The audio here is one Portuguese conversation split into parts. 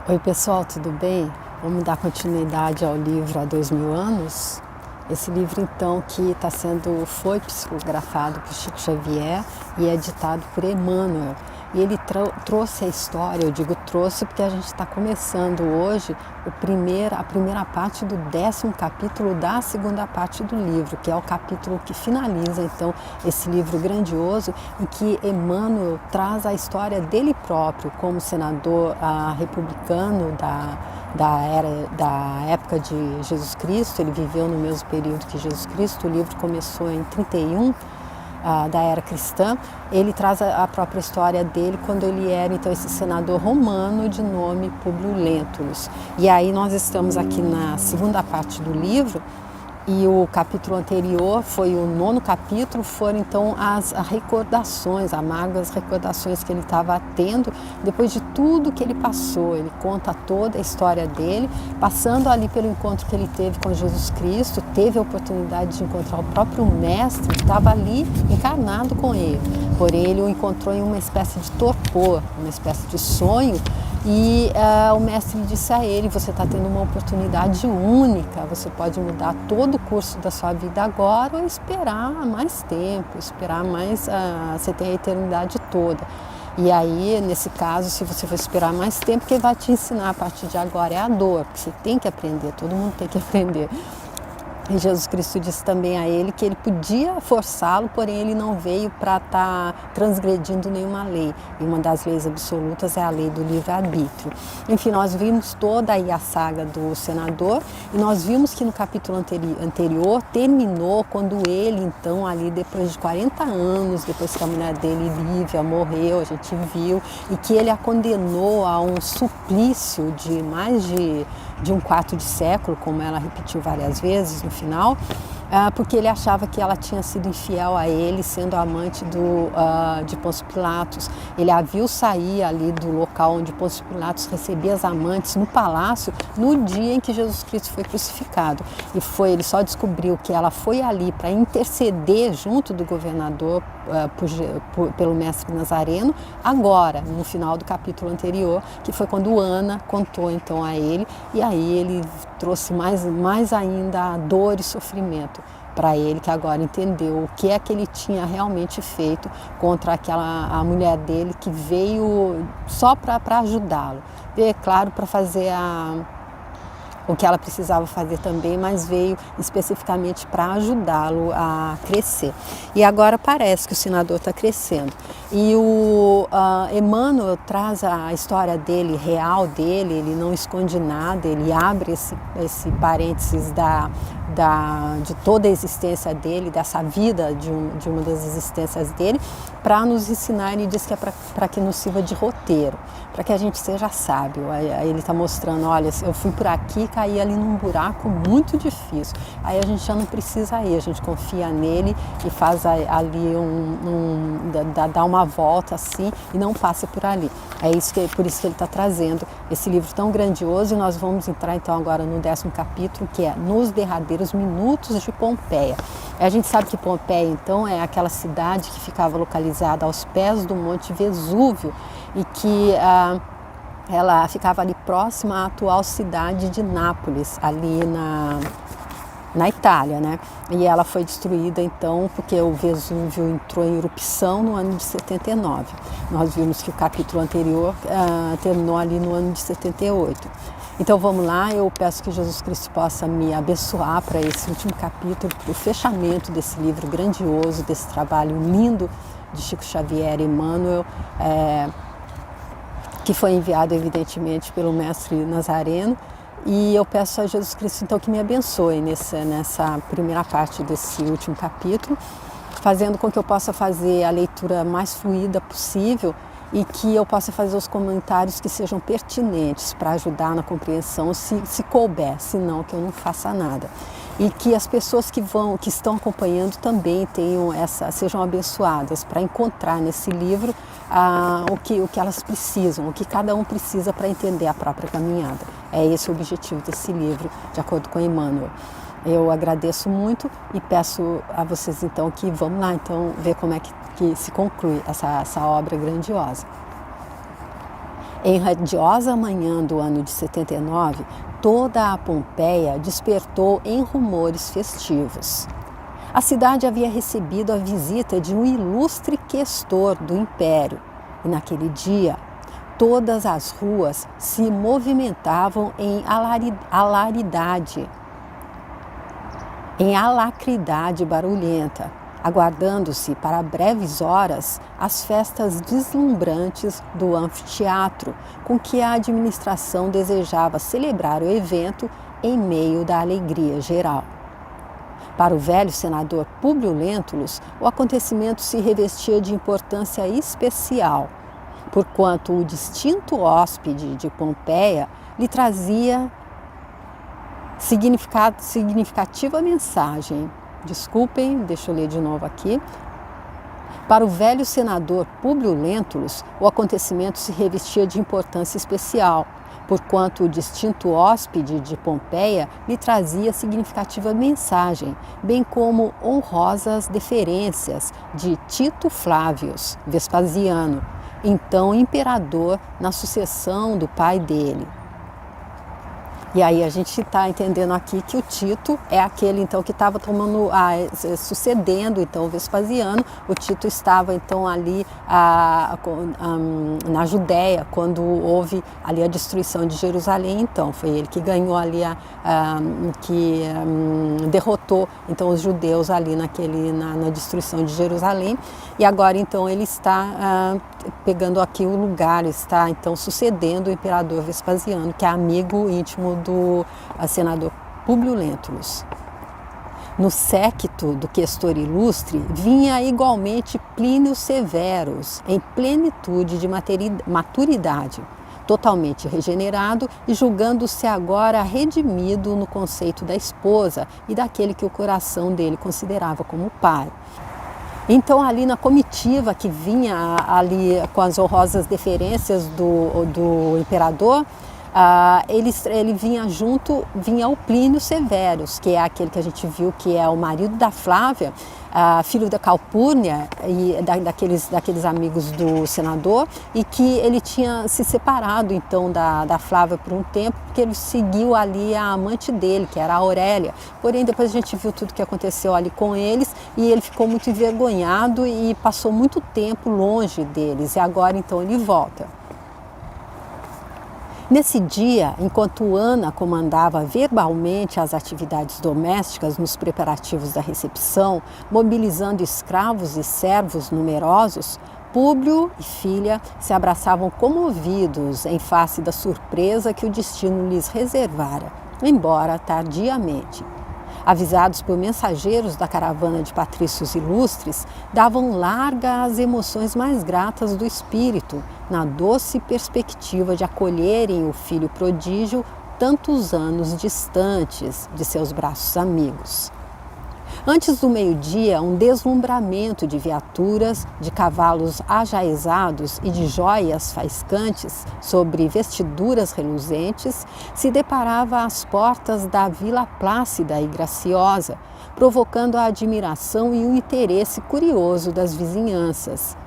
Oi pessoal, tudo bem? Vamos dar continuidade ao livro Há 2000 anos? Esse livro então que foi psicografado por Chico Xavier e editado por Emmanuel. E ele trouxe a história, eu digo trouxe porque a gente está começando hoje a primeira parte do 10º capítulo da segunda parte do livro, que é o capítulo que finaliza então esse livro grandioso, em que Emmanuel traz a história dele próprio como senador republicano da época de Jesus Cristo. Ele viveu no mesmo período que Jesus Cristo. O livro começou em 31 da era cristã. Ele traz a própria história dele quando ele era então esse senador romano de nome Públio Lentulus. E aí nós estamos aqui na segunda parte do livro. E o capítulo anterior foi o 9º capítulo, foram então as recordações, amargas recordações que ele estava tendo depois de tudo que ele passou. Ele conta toda a história dele, passando ali pelo encontro que ele teve com Jesus Cristo, teve a oportunidade de encontrar o próprio Mestre, que estava ali encarnado com ele. Porém, ele o encontrou em uma espécie de torpor, uma espécie de sonho. E o mestre disse a ele: você está tendo uma oportunidade única, você pode mudar todo o curso da sua vida agora ou esperar mais tempo, esperar mais, você tem a eternidade toda. E aí, nesse caso, se você for esperar mais tempo, quem vai te ensinar a partir de agora é a dor, porque você tem que aprender, todo mundo tem que aprender. E Jesus Cristo disse também a ele que ele podia forçá-lo, porém ele não veio para estar transgredindo nenhuma lei. E uma das leis absolutas é a lei do livre-arbítrio. Enfim, nós vimos toda aí a saga do senador e nós vimos que no capítulo anterior terminou quando ele, então, ali depois de 40 anos, depois que a mulher dele, Lívia, morreu, a gente viu, e que ele a condenou a um suplício de mais de um quarto de século, como ela repetiu várias vezes no final, porque ele achava que ela tinha sido infiel a ele, sendo amante de Pôncio Pilatos. Ele a viu sair ali do local onde Pôncio Pilatos recebia as amantes no palácio no dia em que Jesus Cristo foi crucificado. E ele só descobriu que ela foi ali para interceder junto do governador pelo mestre Nazareno, agora, no final do capítulo anterior, que foi quando Ana contou então a ele, e aí ele trouxe mais ainda dor e sofrimento para ele, que agora entendeu o que é que ele tinha realmente feito contra a mulher dele, que veio só para ajudá-lo. É claro, para fazer o que ela precisava fazer também, mas veio especificamente para ajudá-lo a crescer. E agora parece que o senador está crescendo. E o Emmanuel traz a história dele, real dele, ele não esconde nada, ele abre esse parênteses de toda a existência dele, dessa vida de uma das existências dele, para nos ensinar. Ele diz que é para que nos sirva de roteiro, para que a gente seja sábio. Aí ele está mostrando: olha, eu fui por aqui, caí ali num buraco muito difícil. Aí a gente já não precisa ir, a gente confia nele e faz ali dá uma volta assim e não passa por ali. Por isso que ele está trazendo esse livro tão grandioso. E nós vamos entrar então agora no 10º capítulo, que é Nos Derradeiros Minutos de Pompeia. A gente sabe que Pompeia então é aquela cidade que ficava localizada aos pés do Monte Vesúvio e que ela ficava ali próxima à atual cidade de Nápoles, ali na Itália, né? E ela foi destruída então porque o Vesúvio entrou em erupção no ano de 79. Nós vimos que o capítulo anterior terminou ali no ano de 78. Então vamos lá, eu peço que Jesus Cristo possa me abençoar para esse último capítulo, para o fechamento desse livro grandioso, desse trabalho lindo de Chico Xavier e Emmanuel, que foi enviado evidentemente pelo mestre Nazareno. E eu peço a Jesus Cristo então que me abençoe nessa primeira parte desse último capítulo, fazendo com que eu possa fazer a leitura mais fluida possível e que eu possa fazer os comentários que sejam pertinentes para ajudar na compreensão, se couber, senão que eu não faça nada. E que as pessoas que estão acompanhando também sejam abençoadas para encontrar nesse livro o que elas precisam, o que cada um precisa para entender a própria caminhada. É esse o objetivo desse livro, de acordo com Emmanuel. Eu agradeço muito e peço a vocês então que vamos lá então ver como é que se conclui essa obra grandiosa. Em radiosa manhã do ano de 79, toda a Pompeia despertou em rumores festivos. A cidade havia recebido a visita de um ilustre questor do Império, e naquele dia todas as ruas se movimentavam em alacridade barulhenta, aguardando-se para breves horas as festas deslumbrantes do anfiteatro, com que a administração desejava celebrar o evento em meio da alegria geral. Para o velho senador Públio Lentulus, o acontecimento se revestia de importância especial, porquanto o distinto hóspede de Pompeia lhe trazia significativa mensagem. Desculpem, deixa eu ler de novo aqui. Para o velho senador Públio Lentulus, o acontecimento se revestia de importância especial, porquanto o distinto hóspede de Pompeia lhe trazia significativa mensagem, bem como honrosas deferências de Tito Flávios Vespasiano, então imperador na sucessão do pai dele. E aí a gente está entendendo aqui que o Tito é aquele então que estava sucedendo então o Vespasiano. O Tito estava então ali na Judéia quando houve ali a destruição de Jerusalém. Então foi ele que ganhou ali derrotou então os judeus ali na destruição de Jerusalém. E agora então ele está pegando aqui o lugar, está então sucedendo o imperador Vespasiano, que é amigo íntimo do senador Públio Lentulus. No séquito do questor ilustre vinha igualmente Plínio Severus, em plenitude de maturidade, totalmente regenerado e julgando-se agora redimido no conceito da esposa e daquele que o coração dele considerava como pai. Então ali na comitiva que vinha ali com as honrosas deferências do imperador, ele vinha o Plínio Severus, que é aquele que a gente viu que é o marido da Flávia, filho da Calpurnia e daqueles amigos do senador, e que ele tinha se separado então da Flávia por um tempo, porque ele seguiu ali a amante dele, que era a Aurélia. Porém, depois a gente viu tudo que aconteceu ali com eles e ele ficou muito envergonhado e passou muito tempo longe deles, e agora então ele volta. Nesse dia, enquanto Ana comandava verbalmente as atividades domésticas nos preparativos da recepção, mobilizando escravos e servos numerosos, Públio e filha se abraçavam comovidos em face da surpresa que o destino lhes reservara, embora tardiamente. Avisados por mensageiros da caravana de patrícios ilustres, davam larga às emoções mais gratas do espírito, na doce perspectiva de acolherem o filho prodígio tantos anos distantes de seus braços amigos. Antes do meio-dia, um deslumbramento de viaturas, de cavalos ajaezados e de joias faiscantes sobre vestiduras reluzentes se deparava às portas da Vila Plácida e Graciosa, provocando a admiração e o interesse curioso das vizinhanças.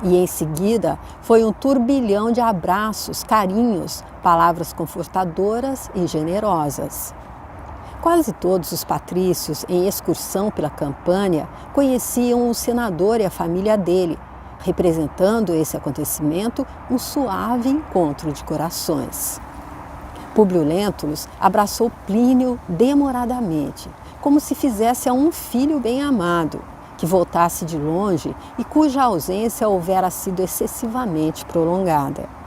E em seguida foi um turbilhão de abraços, carinhos, palavras confortadoras e generosas. Quase todos os patrícios em excursão pela Campânia conheciam o senador e a família dele, representando esse acontecimento um suave encontro de corações. Públio Lentulus abraçou Plínio demoradamente, como se fizesse a um filho bem amado, que voltasse de longe e cuja ausência houvera sido excessivamente prolongada.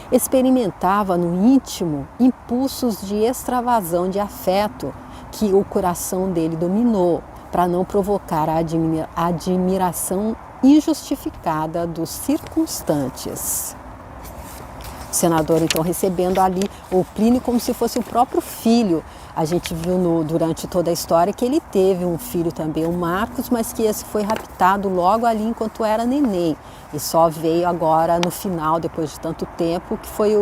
Experimentava no íntimo impulsos de extravasão de afeto que o coração dele dominou, para não provocar a admiração injustificada dos circunstantes. O senador, então, recebendo ali o Plínio como se fosse o próprio filho. A gente viu durante toda a história que ele teve um filho também, o Marcos, mas que esse foi raptado logo ali enquanto era neném. E só veio agora no final, depois de tanto tempo, que foi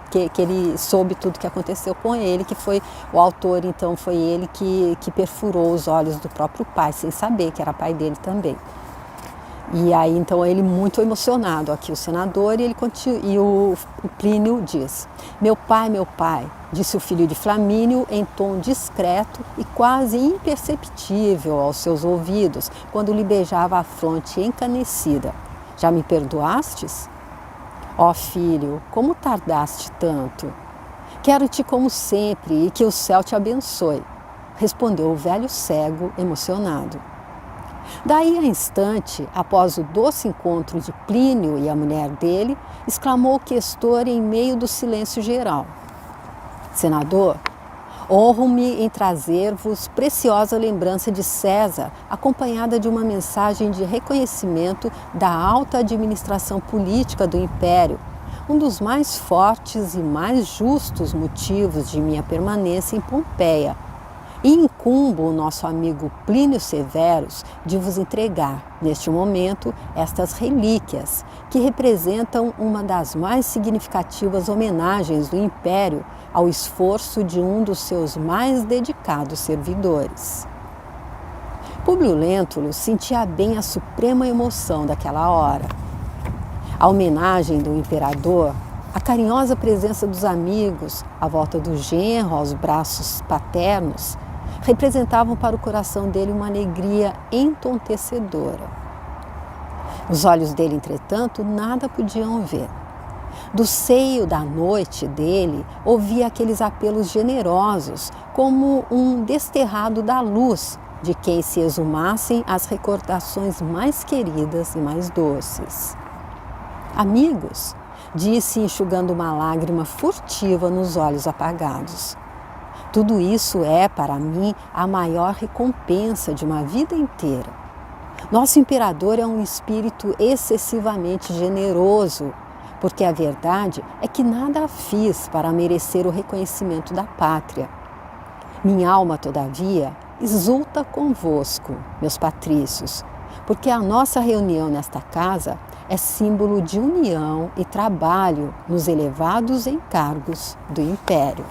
que ele soube tudo que aconteceu com ele, que foi o autor, então foi ele que perfurou os olhos do próprio pai, sem saber que era pai dele também. E aí então ele muito emocionado aqui, o senador, e o Plínio diz: meu pai, disse o filho de Flamínio em tom discreto e quase imperceptível aos seus ouvidos, quando lhe beijava a fronte encanecida. Já me perdoastes? Ó filho, como tardaste tanto? Quero-te como sempre e que o céu te abençoe, respondeu o velho cego emocionado. Daí a instante, após o doce encontro de Plínio e a mulher dele, exclamou o questor em meio do silêncio geral: Senador, honro-me em trazer-vos preciosa lembrança de César, acompanhada de uma mensagem de reconhecimento da alta administração política do Império, um dos mais fortes e mais justos motivos de minha permanência em Pompeia. E incumbo o nosso amigo Plínio Severus de vos entregar, neste momento, estas relíquias, que representam uma das mais significativas homenagens do Império ao esforço de um dos seus mais dedicados servidores. Públio Lentulus sentia bem a suprema emoção daquela hora. A homenagem do imperador, a carinhosa presença dos amigos, a volta do genro aos braços paternos, representavam para o coração dele uma alegria entontecedora. Os olhos dele, entretanto, nada podiam ver. Do seio da noite dele, ouvia aqueles apelos generosos, como um desterrado da luz, de quem se exumassem as recordações mais queridas e mais doces. Amigos, disse enxugando uma lágrima furtiva nos olhos apagados. Tudo isso é, para mim, a maior recompensa de uma vida inteira. Nosso imperador é um espírito excessivamente generoso, porque a verdade é que nada fiz para merecer o reconhecimento da pátria. Minha alma, todavia, exulta convosco, meus patrícios, porque a nossa reunião nesta casa é símbolo de união e trabalho nos elevados encargos do Império.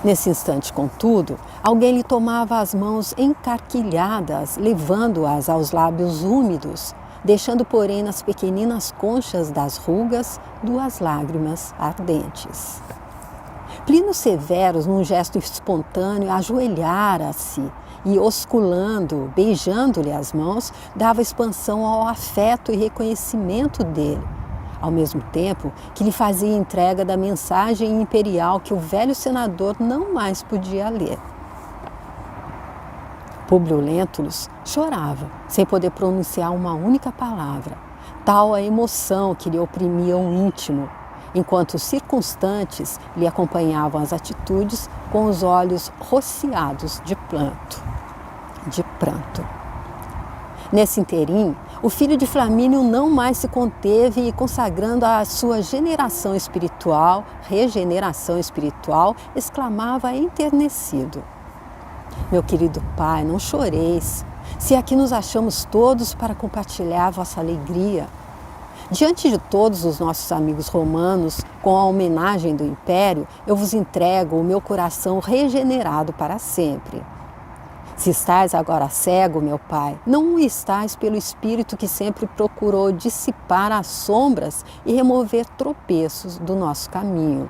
Nesse instante, contudo, alguém lhe tomava as mãos encarquilhadas, levando-as aos lábios úmidos, deixando, porém, nas pequeninas conchas das rugas 2 lágrimas ardentes. Plínio Severus, num gesto espontâneo, ajoelhara-se e, osculando, beijando-lhe as mãos, dava expansão ao afeto e reconhecimento dele, ao mesmo tempo que lhe fazia entrega da mensagem imperial que o velho senador não mais podia ler. Públio Lentulus chorava, sem poder pronunciar uma única palavra, tal a emoção que lhe oprimia o íntimo, enquanto os circunstantes lhe acompanhavam as atitudes com os olhos rociados de pranto. Nesse interim, o filho de Flamínio não mais se conteve e, consagrando a sua regeneração espiritual, exclamava enternecido: meu querido pai, não choreis, se aqui nos achamos todos para compartilhar a vossa alegria. Diante de todos os nossos amigos romanos, com a homenagem do Império, eu vos entrego o meu coração regenerado para sempre. Se estais agora cego, meu pai, não o estais pelo espírito que sempre procurou dissipar as sombras e remover tropeços do nosso caminho.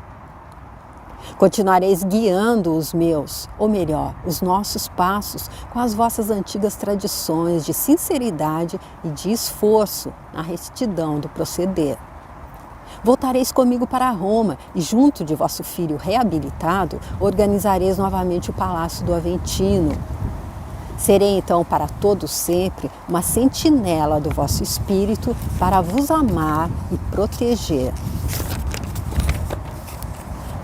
Continuareis guiando os meus, ou melhor, os nossos passos, com as vossas antigas tradições de sinceridade e de esforço na retidão do proceder. Voltareis comigo para Roma e, junto de vosso filho reabilitado, organizareis novamente o Palácio do Aventino. Serei então para todo sempre uma sentinela do vosso espírito para vos amar e proteger.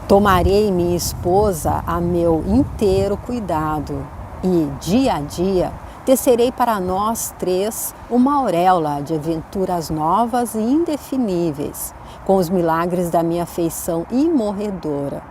Tomarei minha esposa a meu inteiro cuidado e, dia a dia, tecerei para nós 3 uma auréola de aventuras novas e indefiníveis, com os milagres da minha afeição imorredora.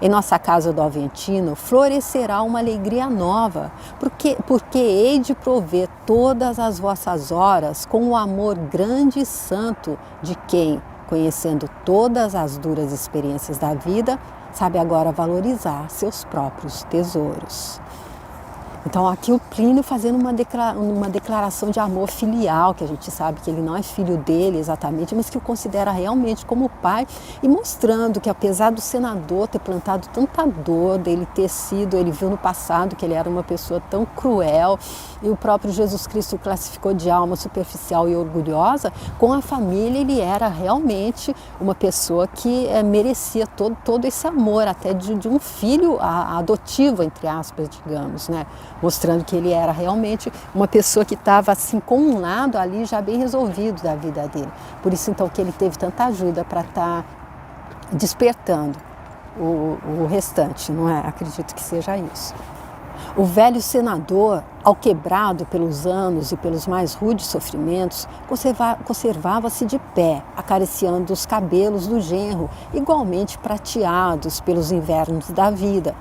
Em nossa casa do Aventino florescerá uma alegria nova, porque hei de prover todas as vossas horas com o amor grande e santo de quem, conhecendo todas as duras experiências da vida, sabe agora valorizar seus próprios tesouros. Então aqui o Plínio fazendo uma declaração de amor filial, que a gente sabe que ele não é filho dele exatamente, mas que o considera realmente como pai, e mostrando que apesar do senador ter plantado tanta dor, ele viu no passado que ele era uma pessoa tão cruel, e o próprio Jesus Cristo classificou de alma superficial e orgulhosa, com a família ele era realmente uma pessoa que merecia todo esse amor, até de um filho adotivo, entre aspas, digamos, né? Mostrando que ele era realmente uma pessoa que estava assim com um lado ali já bem resolvido da vida dele. Por isso então que ele teve tanta ajuda para estar despertando o restante, não é? Acredito que seja isso. O velho senador, alquebrado pelos anos e pelos mais rudes sofrimentos, conservava-se de pé, acariciando os cabelos do genro, igualmente prateados pelos invernos da vida,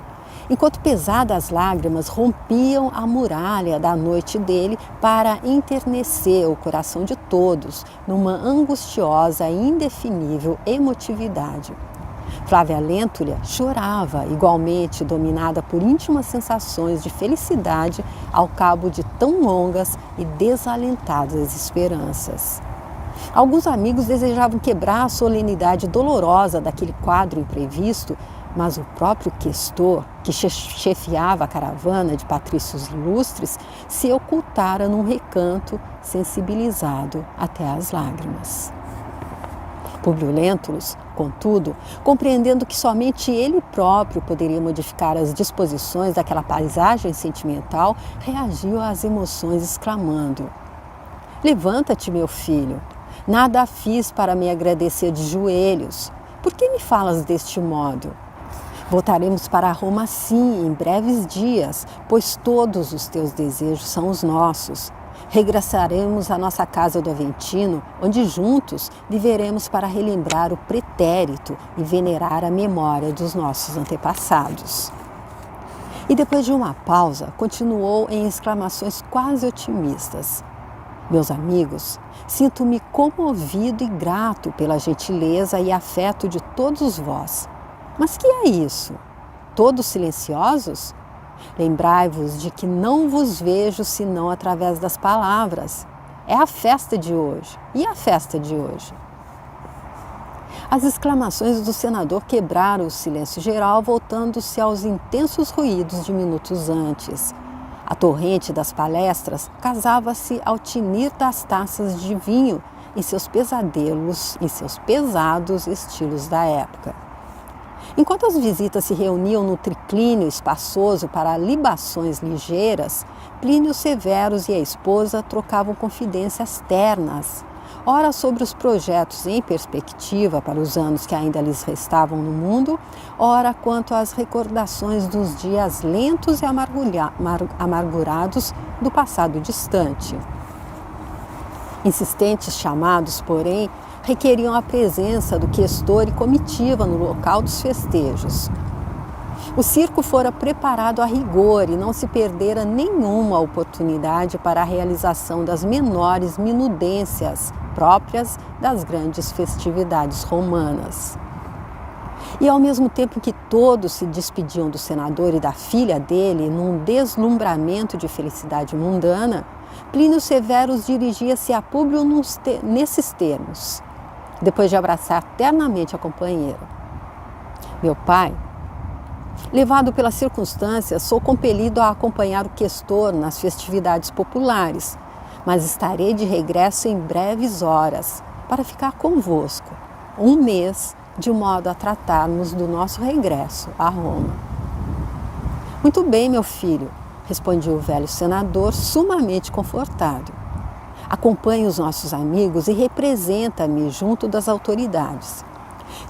enquanto pesadas lágrimas rompiam a muralha da noite dele para enternecer o coração de todos numa angustiosa e indefinível emotividade. Flávia Lentulha chorava, igualmente dominada por íntimas sensações de felicidade ao cabo de tão longas e desalentadas esperanças. Alguns amigos desejavam quebrar a solenidade dolorosa daquele quadro imprevisto, mas o próprio questor, que chefiava a caravana de patrícios ilustres, se ocultara num recanto, sensibilizado até às lágrimas. Publio Lentulus, contudo, compreendendo que somente ele próprio poderia modificar as disposições daquela paisagem sentimental, reagiu às emoções exclamando: "Levanta-te, meu filho, nada fiz para me agradecer de joelhos. Por que me falas deste modo? Voltaremos para Roma sim, em breves dias, pois todos os teus desejos são os nossos. Regressaremos à nossa casa do Aventino, onde juntos viveremos para relembrar o pretérito e venerar a memória dos nossos antepassados." E depois de uma pausa, continuou em exclamações quase otimistas: "Meus amigos, sinto-me comovido e grato pela gentileza e afeto de todos vós. Mas que é isso? Todos silenciosos? Lembrai-vos de que não vos vejo senão através das palavras. É a festa de hoje. E a festa de hoje?" As exclamações do senador quebraram o silêncio geral, voltando-se aos intensos ruídos de minutos antes. A torrente das palestras casava-se ao tinir das taças de vinho em seus pesados estilos da época. Enquanto as visitas se reuniam no triclínio espaçoso para libações ligeiras, Plínio Severus e a esposa trocavam confidências ternas, ora sobre os projetos em perspectiva para os anos que ainda lhes restavam no mundo, ora quanto às recordações dos dias lentos e amargurados do passado distante. Insistentes chamados, porém, requeriam a presença do questor e comitiva no local dos festejos. O circo fora preparado a rigor e não se perdera nenhuma oportunidade para a realização das menores minudências próprias das grandes festividades romanas. E ao mesmo tempo que todos se despediam do senador e da filha dele num deslumbramento de felicidade mundana, Plínio Severus dirigia-se a Públio nesses termos, depois de abraçar ternamente a companheira: "Meu pai, levado pelas circunstâncias, sou compelido a acompanhar o questor nas festividades populares, mas estarei de regresso em breves horas para ficar convosco, um mês, de modo a tratarmos do nosso regresso a Roma." "Muito bem, meu filho", respondia o velho senador, sumamente confortado. "Acompanhe os nossos amigos e representa-me junto das autoridades.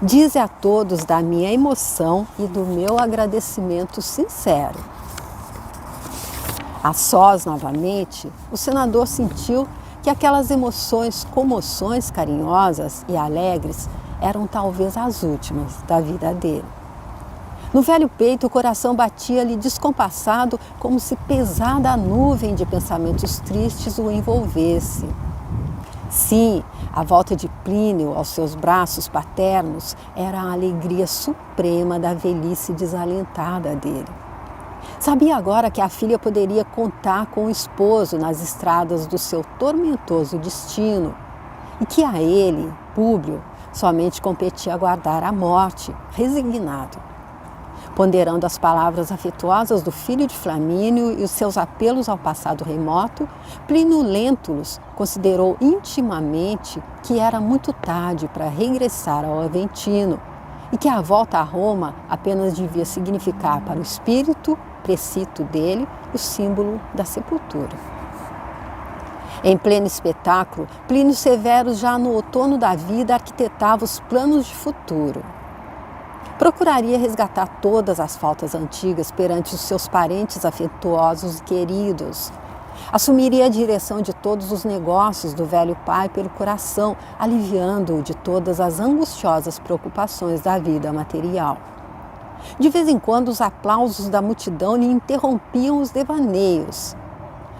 Dize a todos da minha emoção e do meu agradecimento sincero." A sós novamente, o senador sentiu que aquelas comoções carinhosas e alegres eram talvez as últimas da vida dele. No velho peito o coração batia-lhe descompassado, como se pesada nuvem de pensamentos tristes o envolvesse. Sim, a volta de Plínio aos seus braços paternos era a alegria suprema da velhice desalentada dele. Sabia agora que a filha poderia contar com o esposo nas estradas do seu tormentoso destino e que a ele, Públio, somente competia aguardar a morte, resignado. Ponderando as palavras afetuosas do filho de Flamínio e os seus apelos ao passado remoto, Plínio Lentulus considerou intimamente que era muito tarde para regressar ao Aventino e que a volta a Roma apenas devia significar para o espírito precito dele o símbolo da sepultura. Em pleno espetáculo, Plínio Severo, já no outono da vida, arquitetava os planos de futuro. Procuraria resgatar todas as faltas antigas perante os seus parentes afetuosos e queridos. Assumiria a direção de todos os negócios do velho pai pelo coração, aliviando-o de todas as angustiosas preocupações da vida material. De vez em quando, os aplausos da multidão lhe interrompiam os devaneios.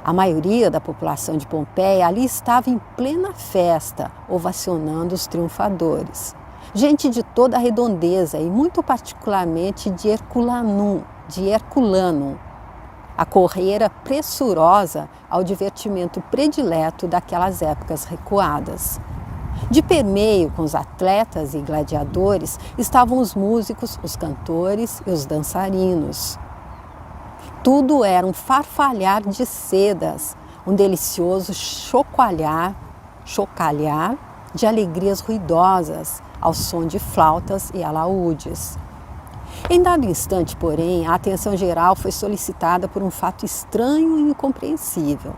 A maioria da população de Pompeia ali estava em plena festa, ovacionando os triunfadores. Gente de toda a redondeza e muito particularmente de Herculanum, a correra pressurosa ao divertimento predileto daquelas épocas recuadas. De permeio com os atletas e gladiadores estavam os músicos, os cantores e os dançarinos. Tudo era um farfalhar de sedas, um delicioso chocalhar de alegrias ruidosas, ao som de flautas e alaúdes. Em dado instante, porém, a atenção geral foi solicitada por um fato estranho e incompreensível.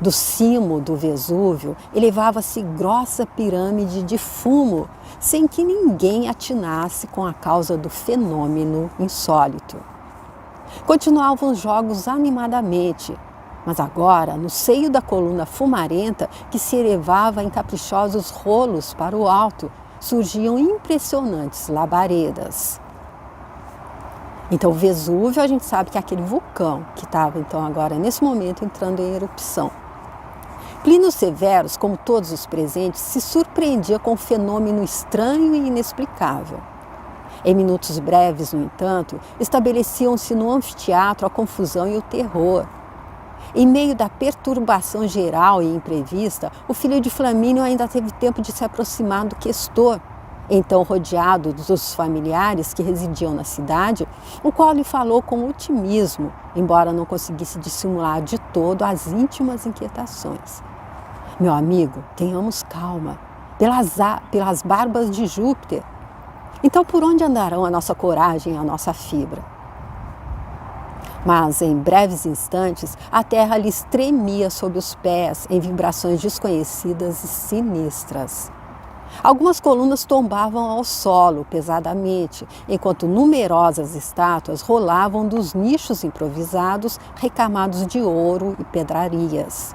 Do cimo do Vesúvio elevava-se grossa pirâmide de fumo, sem que ninguém atinasse com a causa do fenômeno insólito. Continuavam os jogos animadamente, mas agora, no seio da coluna fumarenta que se elevava em caprichosos rolos para o alto, surgiam impressionantes labaredas. Então, o Vesúvio, a gente sabe que é aquele vulcão que estava, então, agora, nesse momento, entrando em erupção. Plínio Severo, como todos os presentes, se surpreendia com um fenômeno estranho e inexplicável. Em minutos breves, no entanto, estabeleciam-se no anfiteatro a confusão e o terror. Em meio da perturbação geral e imprevista, o filho de Flamínio ainda teve tempo de se aproximar do questor, então rodeado dos familiares que residiam na cidade, o qual lhe falou com otimismo, embora não conseguisse dissimular de todo as íntimas inquietações. Meu amigo, tenhamos calma, pelas barbas de Júpiter. Então por onde andarão a nossa coragem e a nossa fibra? Mas em breves instantes a terra lhes tremia sob os pés em vibrações desconhecidas e sinistras. Algumas colunas tombavam ao solo pesadamente, enquanto numerosas estátuas rolavam dos nichos improvisados recamados de ouro e pedrarias.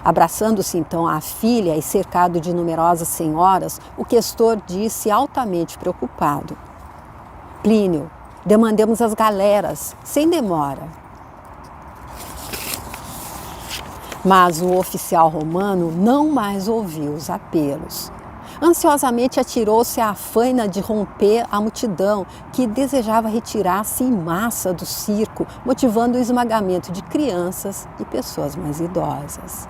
Abraçando-se então à filha e cercado de numerosas senhoras, o questor disse altamente preocupado: Plínio, demandemos as galeras, sem demora. Mas o oficial romano não mais ouviu os apelos. Ansiosamente atirou-se à faina de romper a multidão, que desejava retirar-se em massa do circo, motivando o esmagamento de crianças e pessoas mais idosas.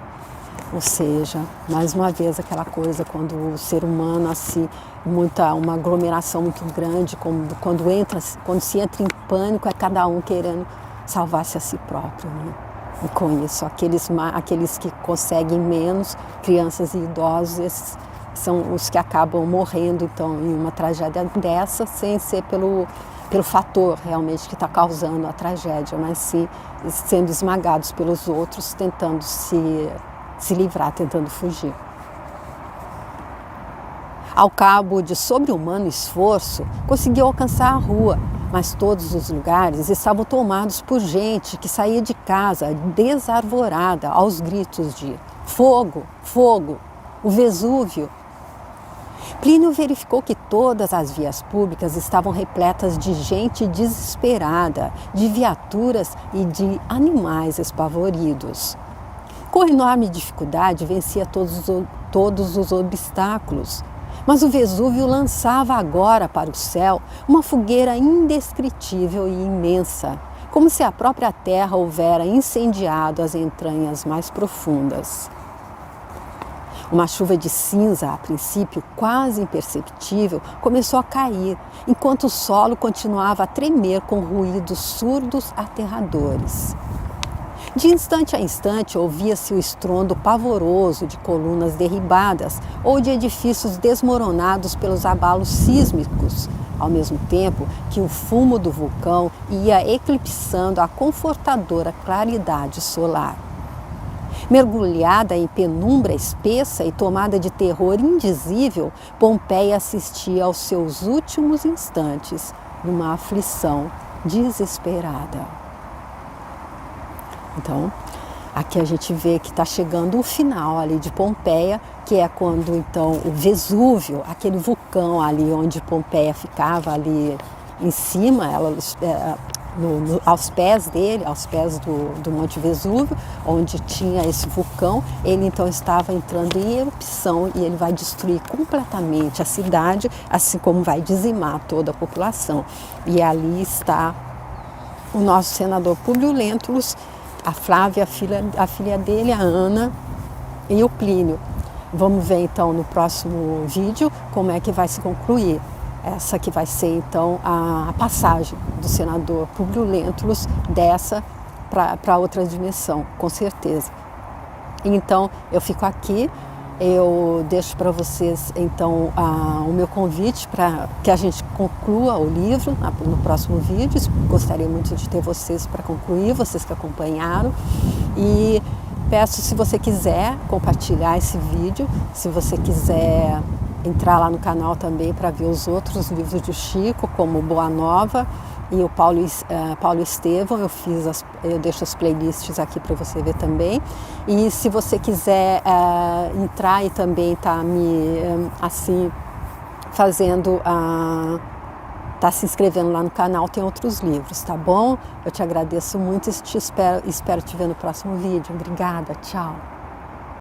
Ou seja, mais uma vez aquela coisa, quando o ser humano, assim, uma aglomeração muito grande, quando se entra em pânico, é cada um querendo salvar-se a si próprio, né? E com isso, aqueles que conseguem menos, crianças e idosos, esses são os que acabam morrendo, então, em uma tragédia dessa, sem ser pelo fator realmente que está causando a tragédia, mas sim sendo esmagados pelos outros, tentando se livrar, tentando fugir. Ao cabo de sobre-humano esforço, conseguiu alcançar a rua, mas todos os lugares estavam tomados por gente que saía de casa desarvorada aos gritos de fogo, fogo, o Vesúvio. Plínio verificou que todas as vias públicas estavam repletas de gente desesperada, de viaturas e de animais espavoridos. Com enorme dificuldade, vencia todos os obstáculos, mas o Vesúvio lançava agora para o céu uma fogueira indescritível e imensa, como se a própria terra houvera incendiado as entranhas mais profundas. Uma chuva de cinza, a princípio quase imperceptível, começou a cair, enquanto o solo continuava a tremer com ruídos surdos aterradores. De instante a instante ouvia-se o estrondo pavoroso de colunas derribadas ou de edifícios desmoronados pelos abalos sísmicos, ao mesmo tempo que o fumo do vulcão ia eclipsando a confortadora claridade solar. Mergulhada em penumbra espessa e tomada de terror indizível, Pompeia assistia aos seus últimos instantes numa aflição desesperada. Então, aqui a gente vê que está chegando o final ali de Pompeia, que é quando então o Vesúvio, aquele vulcão ali onde Pompeia ficava ali em cima, aos pés dele, aos pés do Monte Vesúvio, onde tinha esse vulcão, ele então estava entrando em erupção e ele vai destruir completamente a cidade, assim como vai dizimar toda a população. E ali está o nosso senador Públio Lentulus, a Flávia, a filha dele, a Ana e o Plínio. Vamos ver então no próximo vídeo como é que vai se concluir. Essa que vai ser então a passagem do senador Públio Lentulus dessa para outra dimensão, com certeza. Então eu fico aqui, eu deixo para vocês então o meu convite para que a gente conclua o livro no próximo vídeo. Gostaria muito de ter vocês para concluir, vocês que acompanharam, e peço, se você quiser compartilhar esse vídeo, se você quiser entrar lá no canal também para ver os outros livros do Chico, como Boa Nova e o Paulo Estevão, eu deixo as playlists aqui para você ver também. E se você quiser entrar e também tá tá se inscrevendo lá no canal, tem outros livros, tá bom? Eu te agradeço muito e espero te ver no próximo vídeo. Obrigada, tchau!